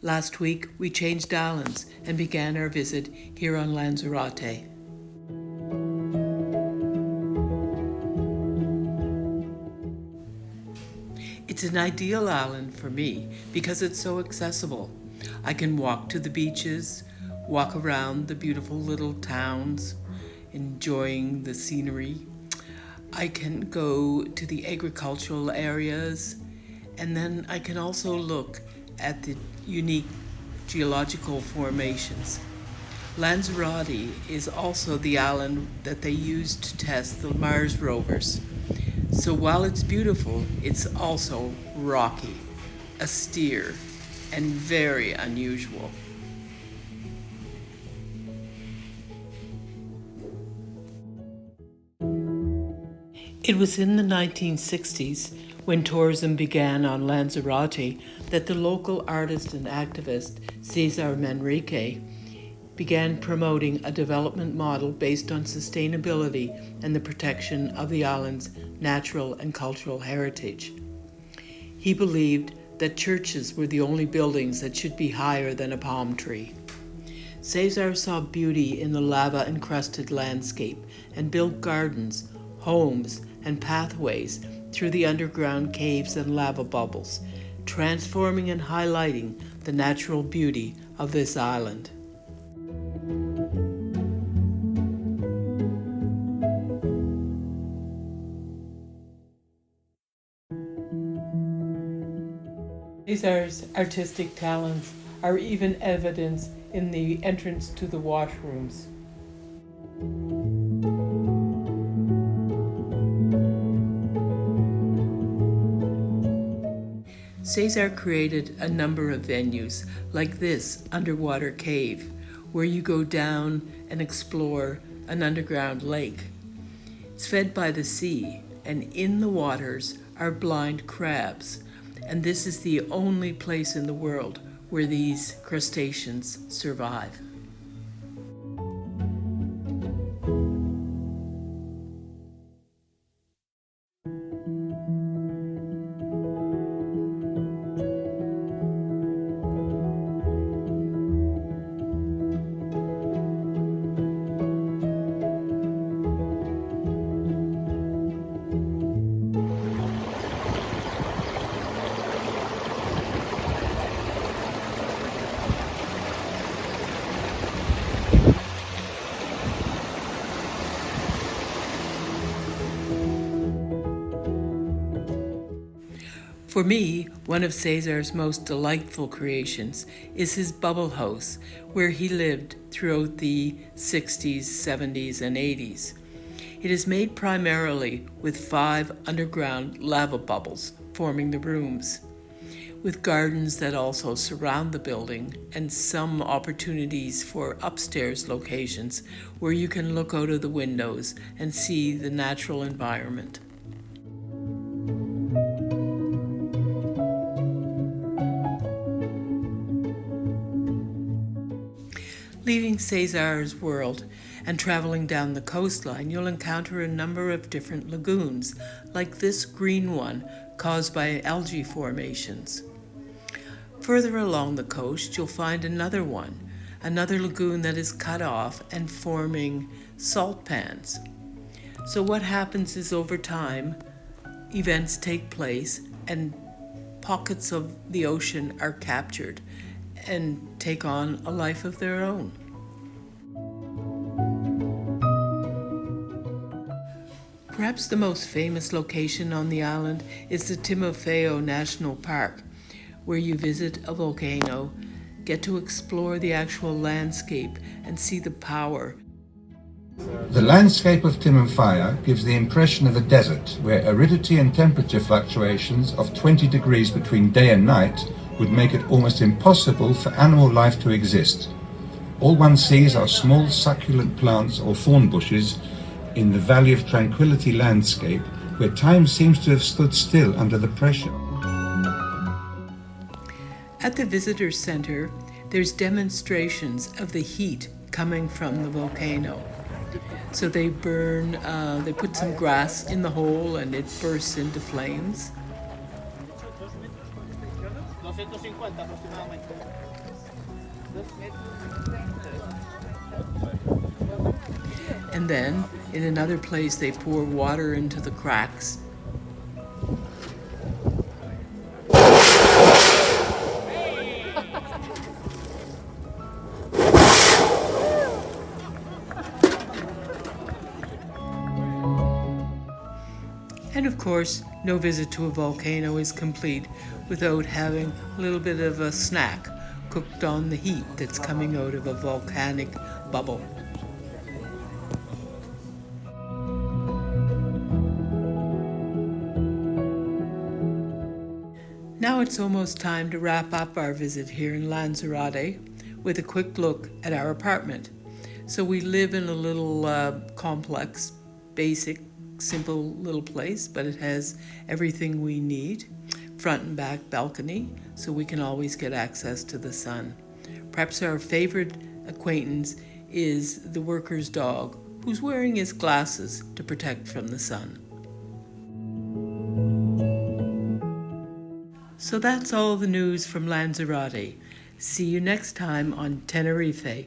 Last week, we changed islands and began our visit here on Lanzarote. It's an ideal island for me because it's so accessible. I can walk to the beaches, walk around the beautiful little towns, enjoying the scenery. I can go to the agricultural areas, and then I can also look at the unique geological formations. Lanzarote is also the island that they used to test the Mars rovers. So while it's beautiful, it's also rocky, austere, and very unusual. It was in the 1960s, when tourism began on Lanzarote, that the local artist and activist Cesar Manrique began promoting a development model based on sustainability and the protection of the island's natural and cultural heritage. He believed that churches were the only buildings that should be higher than a palm tree. Cesar saw beauty in the lava-encrusted landscape and built gardens, homes, and pathways through the underground caves and lava bubbles, transforming and highlighting the natural beauty of this island. Cesar's artistic talents are even evident in the entrance to the washrooms. Cesar created a number of venues, like this underwater cave, where you go down and explore an underground lake. It's fed by the sea, and in the waters are blind crabs, and this is the only place in the world where these crustaceans survive. For me, one of Cesar's most delightful creations is his bubble house, where he lived throughout the 60s, 70s, and 80s. It is made primarily with 5 underground lava bubbles forming the rooms, with gardens that also surround the building and some opportunities for upstairs locations where you can look out of the windows and see the natural environment. Leaving Cesar's world and traveling down the coastline, you'll encounter a number of different lagoons, like this green one caused by algae formations. Further along the coast, you'll find another lagoon that is cut off and forming salt pans. So what happens is, over time, events take place and pockets of the ocean are captured and take on a life of their own. Perhaps the most famous location on the island is the Timofeo National Park, where you visit a volcano, get to explore the actual landscape, and see the power. The landscape of Timofeo gives the impression of a desert, where aridity and temperature fluctuations of 20 degrees between day and night would make it almost impossible for animal life to exist. All one sees are small succulent plants or thorn bushes in the Valley of Tranquility landscape, where time seems to have stood still under the pressure. At the visitor center, there's demonstrations of the heat coming from the volcano. So they put some grass in the hole and it bursts into flames. 250 aproximadamente. And then, in another place, they pour water into the cracks. And of course, no visit to a volcano is complete without having a little bit of a snack cooked on the heat that's coming out of a volcanic bubble. Now it's almost time to wrap up our visit here in Lanzarote with a quick look at our apartment. So we live in a little complex, basic, simple little place, but it has everything we need. Front and back balcony, so we can always get access to the sun. Perhaps our favorite acquaintance is the worker's dog, who's wearing his glasses to protect from the sun. So that's all the news from Lanzarote. See you next time on Tenerife.